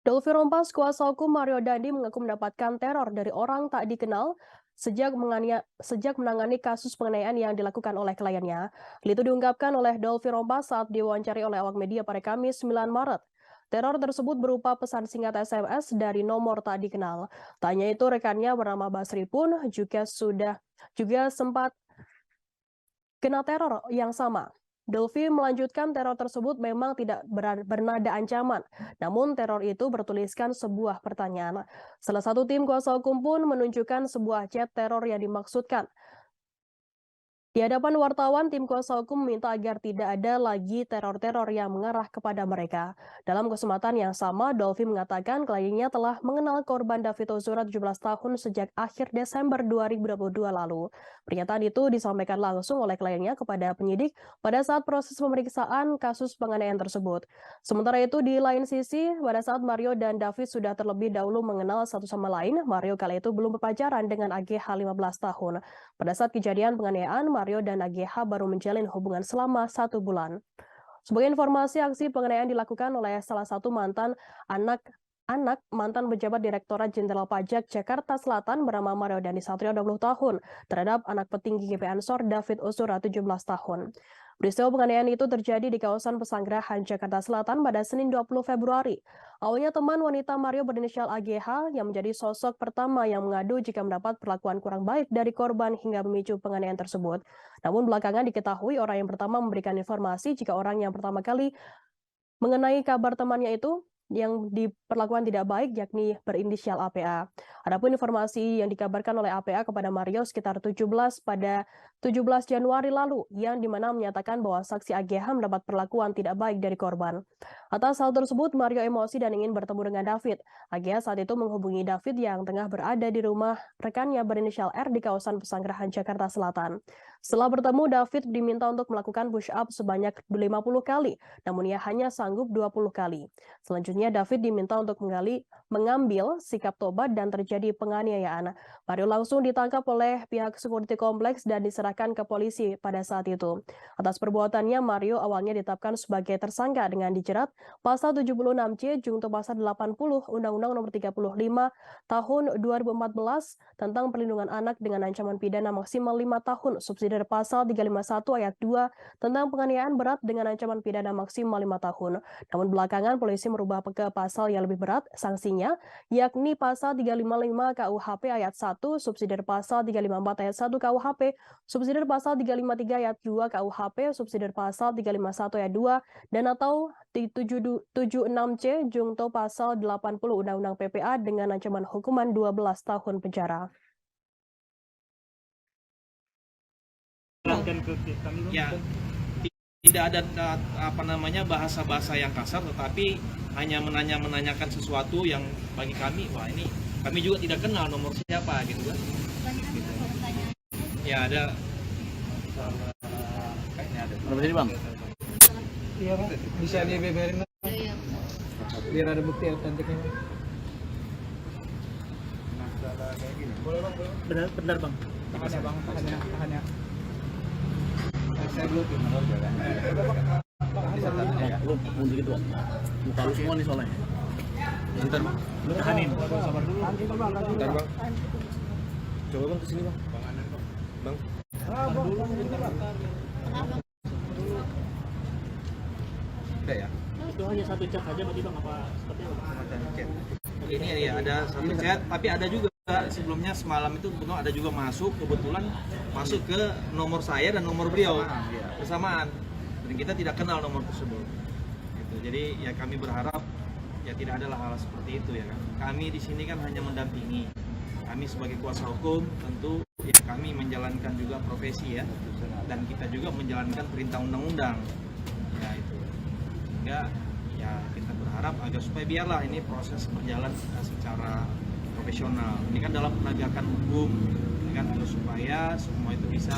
Dolfi Rompas, kuasa hukum Mario Dandi mengaku mendapatkan teror dari orang tak dikenal sejak menangani kasus penganiayaan yang dilakukan oleh kliennya. Hal itu diungkapkan oleh Dolfi Rompas saat diwawancari oleh awak media pada Kamis 9 Maret. Teror tersebut berupa pesan singkat SMS dari nomor tak dikenal. Tanya itu rekannya bernama Basri pun juga sempat kena teror yang sama. Dolfi melanjutkan teror tersebut memang tidak bernada ancaman, namun teror itu bertuliskan sebuah pertanyaan. Salah satu tim kuasa hukum pun menunjukkan sebuah chat teror yang dimaksudkan. Di hadapan wartawan, tim kuasa hukum meminta agar tidak ada lagi teror-teror yang mengarah kepada mereka. Dalam kesempatan yang sama, Dolfi mengatakan kliennya telah mengenal korban David Ozora 17 tahun sejak akhir Desember 2022 lalu. Pernyataan itu disampaikan langsung oleh kliennya kepada penyidik pada saat proses pemeriksaan kasus penganiayaan tersebut. Sementara itu, di lain sisi, pada saat Mario dan David sudah terlebih dahulu mengenal satu sama lain, Mario kala itu belum berpacaran dengan AGH 15 tahun. Pada saat kejadian penganiayaan, Mario dan AGH baru menjalin hubungan selama 1 bulan. Sebagai informasi, aksi penganiayaan dilakukan oleh salah satu anak mantan pejabat Direktorat Jenderal Pajak Jakarta Selatan bernama Mario Dandi Satrio 20 tahun terhadap anak petinggi GP Ansor David Ozora 17 tahun. Peristiwa penganiayaan itu terjadi di kawasan Pesanggerahan Jakarta Selatan pada Senin 20 Februari. Awalnya teman wanita Mario berinisial AGH yang menjadi sosok pertama yang mengadu jika mendapat perlakuan kurang baik dari korban hingga memicu penganiayaan tersebut. Namun belakangan diketahui orang yang pertama memberikan informasi jika orang yang pertama kali mengenai kabar temannya itu yang diperlakukan tidak baik yakni berinisial APA. Adapun informasi yang dikabarkan oleh APA kepada Mario sekitar 17 Januari lalu yang dimana menyatakan bahwa saksi AGH mendapat perlakuan tidak baik dari korban. Atas hal tersebut, Mario emosi dan ingin bertemu dengan David. AGH saat itu menghubungi David yang tengah berada di rumah rekannya berinisial R di kawasan Pesanggerahan Jakarta Selatan. Setelah bertemu, David diminta untuk melakukan push up sebanyak 50 kali, namun ia hanya sanggup 20 kali. Selanjutnya, David diminta untuk mengambil sikap tobat dan terjadi penganiayaan. Mario langsung ditangkap oleh pihak security kompleks dan diserahkan ke polisi pada saat itu. Atas perbuatannya, Mario awalnya ditetapkan sebagai tersangka dengan dijerat pasal 76C junto pasal 80 Undang-Undang Nomor 35 Tahun 2014 tentang perlindungan anak dengan ancaman pidana maksimal 5 tahun, subsidi dari pasal 351 ayat 2 tentang penganiayaan berat dengan ancaman pidana maksimal 5 tahun. Namun belakangan polisi merubah ke pasal yang lebih berat sanksinya, yakni pasal 355 KUHP ayat 1, subsidi dari pasal 354 ayat 1 KUHP, subsidi dari pasal 353 ayat 2 KUHP, subsidi dari pasal 351 ayat 2, dan atau di 76C junto pasal 80 Undang-Undang PPA dengan ancaman hukuman 12 tahun penjara. Ya, tidak ada bahasa-bahasa yang kasar, tetapi hanya menanyakan sesuatu yang bagi kami, wah ini kami juga tidak kenal nomor siapa gitu kan. Ya ada. Berapa sini bang? Iya bang, bisa dibeberin biar ada bukti autentiknya. Boleh bang, boleh. Benar bang. Tahannya bang, tahannya. Saya belum Lu mundur gitu bang. Muka lu semua nih soalnya. Bentar bang. Lu tahanin. sabar dulu. Bentar bang. Coba bang kesini bang. Bang. Udah ya. Itu hanya satu chat saja berarti bang apa seperti apa? Ini ya ada satu chat, tapi ada juga sebelumnya semalam itu kebetulan ada juga kebetulan masuk ke nomor saya dan nomor beliau bersamaan. Dan kita tidak kenal nomor tersebut. Gitu. Jadi ya kami berharap ya tidak ada hal seperti itu ya kan. Kami di sini kan hanya mendampingi. Kami sebagai kuasa hukum tentu ya kami menjalankan juga profesi ya. Dan kita juga menjalankan perintah undang-undang. Ya itu. Sehingga ya kita berharap agar supaya biarlah ini proses berjalan secara profesional. Ini kan dalam penegakan hukum, ini kan supaya semua itu bisa